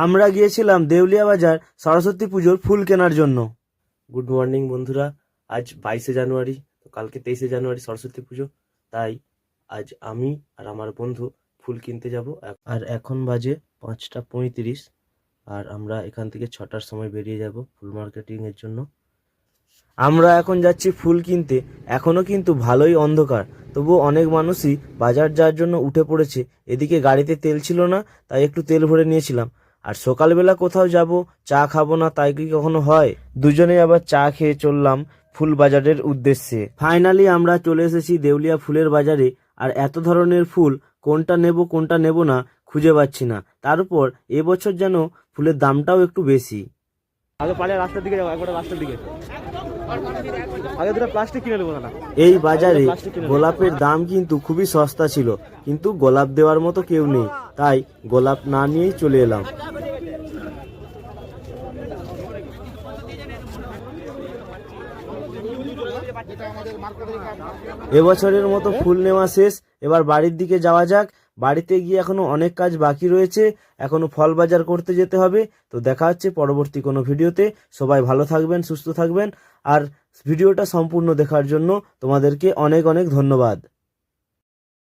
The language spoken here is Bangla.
আমরা গিয়েছিলাম দেউলিয়া বাজার সরস্বতী পুজোর ফুল কেনার জন্য। গুড মর্নিং বন্ধুরা, আজ 22শে জানুয়ারি, তো কালকে 23শে জানুয়ারি সরস্বতী পুজো। তাই আজ আমি আর আমার বন্ধু ফুল কিনতে যাব। আর এখন বাজে 5টা 35, আর আমরা এখান থেকে 6টার সময় বেরিয়ে যাব ফুল মার্কেটিংয়ের জন্য। আমরা এখন যাচ্ছি ফুল কিনতে। এখনো কিন্তু ভালোই অন্ধকার, তবুও অনেক মানুষই বাজার যাওয়ার জন্য উঠে পড়েছে। এদিকে গাড়িতে তেল ছিল না, তাই একটু তেল ভরে নিয়েছিলাম। আর সকালবেলা কোথাও যাব, চা খাবো না তাই কি কখনো হয়? দুজনে আবার চা খেয়ে চললাম ফুল বাজারের উদ্দেশ্যে। ফাইনালি আমরা চলে এসেছি দেউলিয়া ফুলের বাজারে। আর এত ধরনের ফুল কোনটা নেব না খুঁজে পাচ্ছি না। তার উপর এবছর যেন ফুলের দামটাও একটু বেশি। আগে পারে রাস্তার দিকে যাবো, একবার রাস্তার দিকে আগে দুটো প্লাস্টিক কিনে নেবো না। এই বাজারে গোলাপের দাম কিন্তু খুবই সস্তা ছিল, কিন্তু গোলাপ দেওয়ার মতো কেউ নেই, তাই গোলাপ না নিয়েই চলে এলাম। এবছরের মতো ফুল নেওয়া শেষ, এবার বাড়ির দিকে যাওয়া যাক। বাড়িতে গিয়ে এখনো অনেক কাজ বাকি রয়েছে, এখনো ফল বাজার করতে যেতে হবে। তো দেখা হচ্ছে পরবর্তী কোনো ভিডিওতে। সবাই ভালো থাকবেন, সুস্থ থাকবেন, আর ভিডিওটা সম্পূর্ণ দেখার জন্য তোমাদেরকে অনেক অনেক ধন্যবাদ।